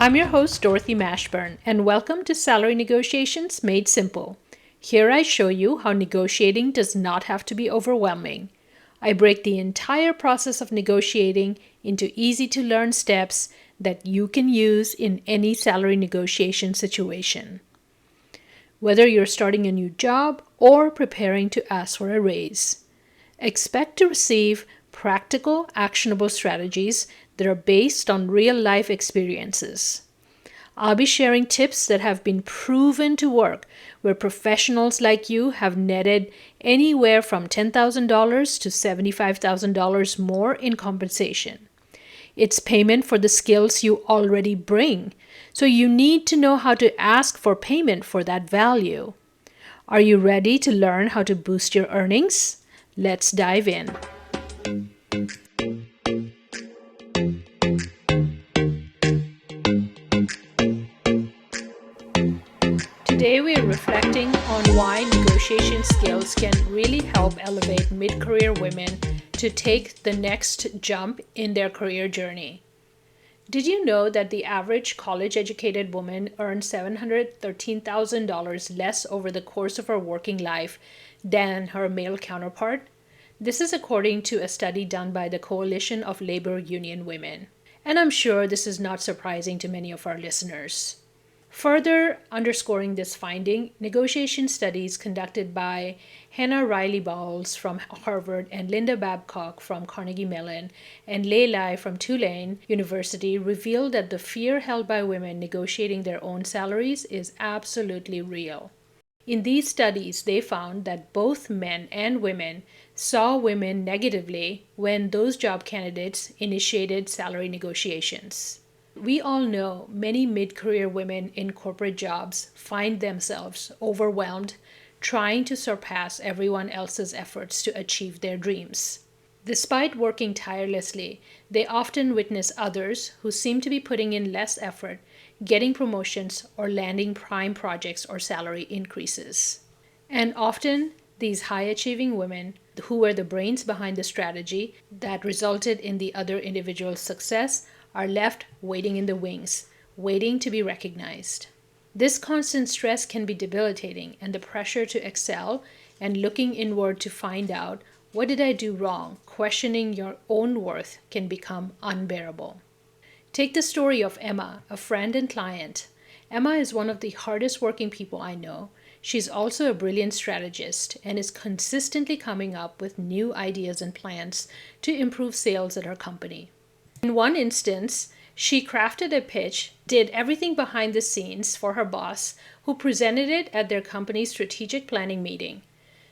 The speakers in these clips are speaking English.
I'm your host, Dorothy Mashburn, and welcome to Salary Negotiations Made Simple. Here I show you how negotiating does not have to be overwhelming. I break the entire process of negotiating into easy-to-learn steps that you can use in any salary negotiation situation. Whether you're starting a new job or preparing to ask for a raise, expect to receive practical, actionable strategies that are based on real-life experiences. I'll be sharing tips that have been proven to work, where professionals like you have netted anywhere from $10,000 to $75,000 more in compensation. It's payment for the skills you already bring, so you need to know how to ask for payment for that value. Are you ready to learn how to boost your earnings? Let's dive in. Today we are reflecting on why negotiation skills can really help elevate mid-career women to take the next jump in their career journey. Did you know that the average college-educated woman earns $713,000 less over the course of her working life than her male counterpart? This is according to a study done by the Coalition of Labor Union Women. And I'm sure this is not surprising to many of our listeners. Further underscoring this finding, negotiation studies conducted by Hannah Riley Bowles from Harvard and Linda Babcock from Carnegie Mellon and Lei Lai from Tulane University revealed that the fear held by women negotiating their own salaries is absolutely real. In these studies, they found that both men and women saw women negatively when those job candidates initiated salary negotiations. We all know many mid-career women in corporate jobs find themselves overwhelmed trying to surpass everyone else's efforts to achieve their dreams. Despite working tirelessly, they often witness others who seem to be putting in less effort, getting promotions or landing prime projects or salary increases. And often, these high-achieving women, who were the brains behind the strategy that resulted in the other individual's success, are left waiting in the wings, waiting to be recognized. This constant stress can be debilitating, and the pressure to excel and looking inward to find out, what did I do wrong, questioning your own worth can become unbearable. Take the story of Emma, a friend and client. Emma is one of the hardest working people I know. She's also a brilliant strategist and is consistently coming up with new ideas and plans to improve sales at her company. In one instance, she crafted a pitch, did everything behind the scenes for her boss, who presented it at their company's strategic planning meeting.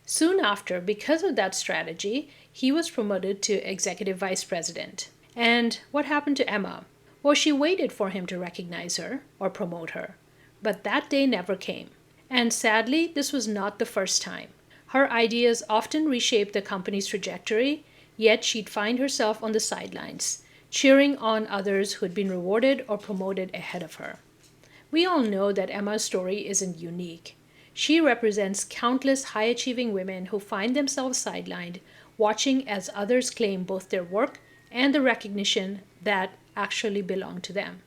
Soon after, because of that strategy, he was promoted to executive vice president. And what happened to Emma? Well, she waited for him to recognize her or promote her. But that day never came. And sadly, this was not the first time. Her ideas often reshaped the company's trajectory, yet she'd find herself on the sidelines, cheering on others who'd been rewarded or promoted ahead of her. We all know that Emma's story isn't unique. She represents countless high-achieving women who find themselves sidelined, watching as others claim both their work and the recognition that actually belong to them.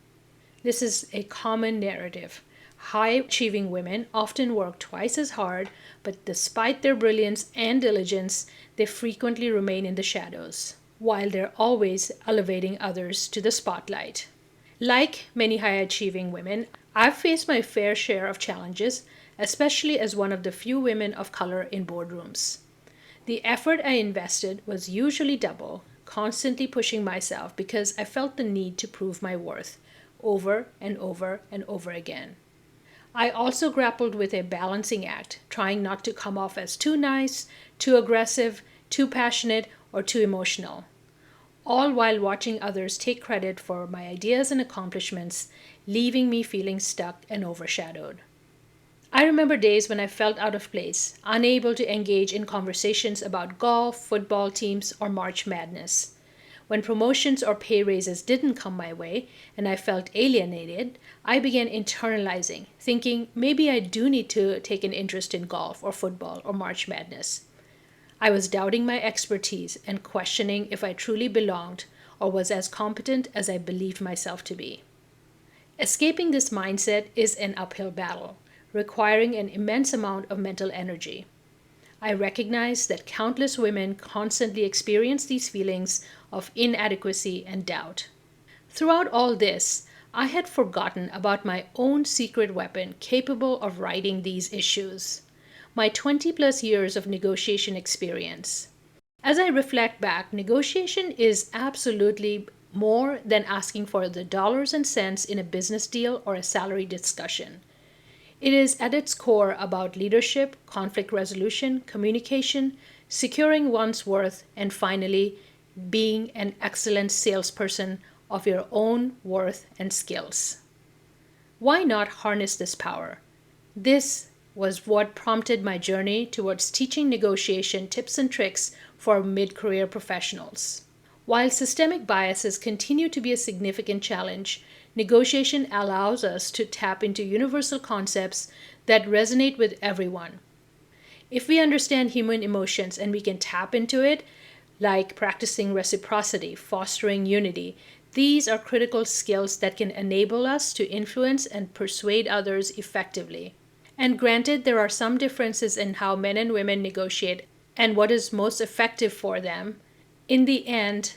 This is a common narrative. High-achieving women often work twice as hard, but despite their brilliance and diligence, they frequently remain in the shadows, while they're always elevating others to the spotlight. Like many high-achieving women, I've faced my fair share of challenges, especially as one of the few women of color in boardrooms. The effort I invested was usually double, constantly pushing myself because I felt the need to prove my worth over and over and over again. I also grappled with a balancing act, trying not to come off as too nice, too aggressive, too passionate, or too emotional, all while watching others take credit for my ideas and accomplishments, leaving me feeling stuck and overshadowed. I remember days when I felt out of place, unable to engage in conversations about golf, football teams, or March Madness. When promotions or pay raises didn't come my way and I felt alienated, I began internalizing, thinking maybe I do need to take an interest in golf or football or March Madness. I was doubting my expertise and questioning if I truly belonged or was as competent as I believed myself to be. Escaping this mindset is an uphill battle, requiring an immense amount of mental energy. I recognize that countless women constantly experience these feelings of inadequacy and doubt. Throughout all this, I had forgotten about my own secret weapon capable of righting these issues: my 20 plus years of negotiation experience. As I reflect back, negotiation is absolutely more than asking for the dollars and cents in a business deal or a salary discussion. It is at its core about leadership, conflict resolution, communication, securing one's worth, and finally, being an excellent salesperson of your own worth and skills. Why not harness this power? This was what prompted my journey towards teaching negotiation tips and tricks for mid career professionals. While systemic biases continue to be a significant challenge, negotiation allows us to tap into universal concepts that resonate with everyone. If we understand human emotions and we can tap into it, like practicing reciprocity, fostering unity, these are critical skills that can enable us to influence and persuade others effectively. And granted, there are some differences in how men and women negotiate and what is most effective for them. In the end,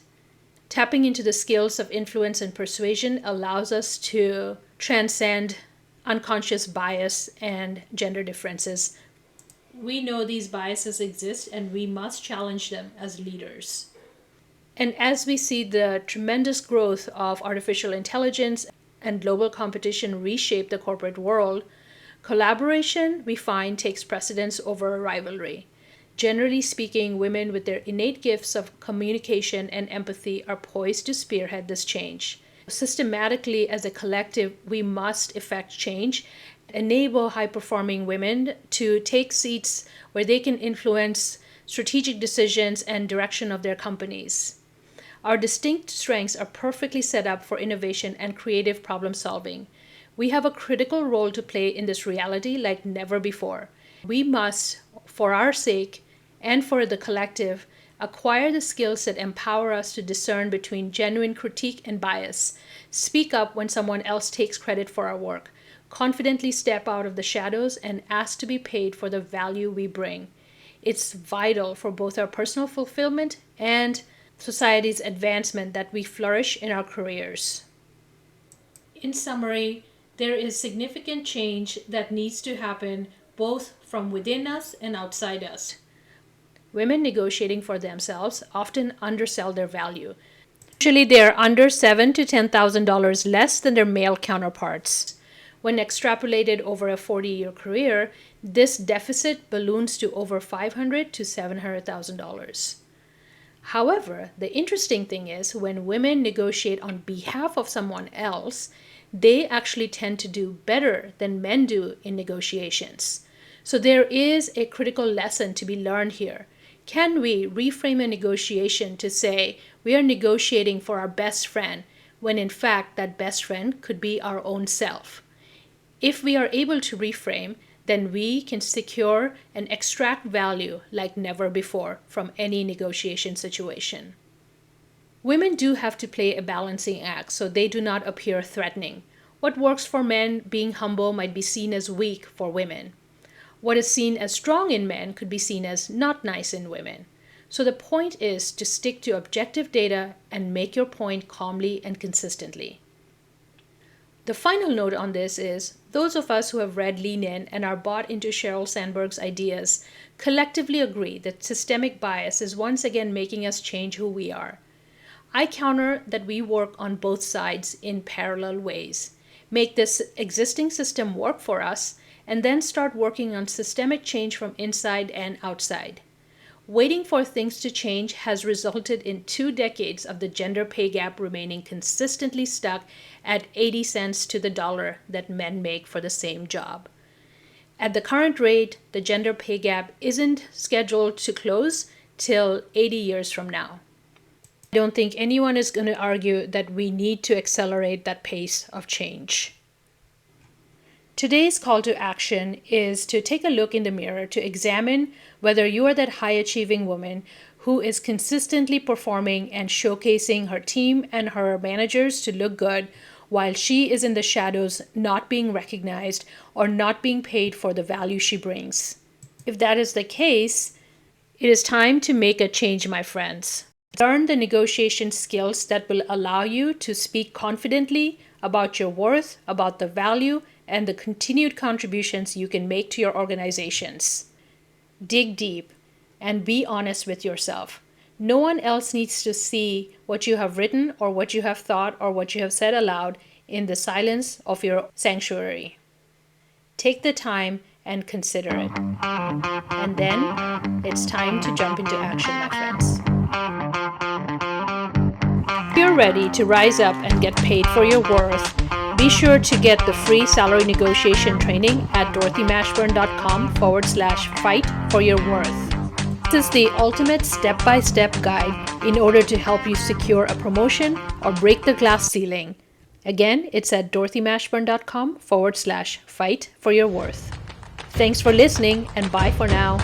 tapping into the skills of influence and persuasion allows us to transcend unconscious bias and gender differences. We know these biases exist and we must challenge them as leaders. And as we see the tremendous growth of artificial intelligence and global competition reshape the corporate world, collaboration, we find, takes precedence over rivalry. Generally speaking, women with their innate gifts of communication and empathy are poised to spearhead this change. Systematically, as a collective, we must effect change, enable high-performing women to take seats where they can influence strategic decisions and direction of their companies. Our distinct strengths are perfectly set up for innovation and creative problem solving. We have a critical role to play in this reality like never before. We must, for our sake and for the collective, acquire the skills that empower us to discern between genuine critique and bias, speak up when someone else takes credit for our work, confidently step out of the shadows, and ask to be paid for the value we bring. It's vital for both our personal fulfillment and society's advancement that we flourish in our careers. In summary, there is significant change that needs to happen both from within us and outside us. Women negotiating for themselves often undersell their value. Usually they are under $7,000 to $10,000 less than their male counterparts. When extrapolated over a 40-year career, this deficit balloons to over $500,000 to $700,000. However, the interesting thing is when women negotiate on behalf of someone else, they actually tend to do better than men do in negotiations. So there is a critical lesson to be learned here. Can we reframe a negotiation to say we are negotiating for our best friend when in fact that best friend could be our own self? If we are able to reframe, then we can secure and extract value like never before from any negotiation situation. Women do have to play a balancing act so they do not appear threatening. What works for men, being humble, might be seen as weak for women. What is seen as strong in men could be seen as not nice in women. So the point is to stick to objective data and make your point calmly and consistently. The final note on this is, those of us who have read Lean In and are bought into Sheryl Sandberg's ideas collectively agree that systemic bias is once again making us change who we are. I counter that we work on both sides in parallel ways. Make this existing system work for us, and then start working on systemic change from inside and outside. Waiting for things to change has resulted in 2 decades of the gender pay gap remaining consistently stuck at 80 cents to the dollar that men make for the same job. At the current rate, the gender pay gap isn't scheduled to close till 80 years from now. I don't think anyone is going to argue that we need to accelerate that pace of change. Today's call to action is to take a look in the mirror to examine whether you are that high-achieving woman who is consistently performing and showcasing her team and her managers to look good, while she is in the shadows, not being recognized or not being paid for the value she brings. If that is the case, it is time to make a change, my friends. Learn the negotiation skills that will allow you to speak confidently about your worth, about the value, and the continued contributions you can make to your organizations. Dig deep and be honest with yourself. No one else needs to see what you have written or what you have thought or what you have said aloud in the silence of your sanctuary. Take the time and consider it. And then it's time to jump into action, my friends. If you're ready to rise up and get paid for your worth, be sure to get the free salary negotiation training at dorothy.com/fight for your worth. This is the ultimate step-by-step guide in order to help you secure a promotion or break the glass ceiling. Again, it's at dorothy.com/fight for your worth. Thanks for listening, and bye for now.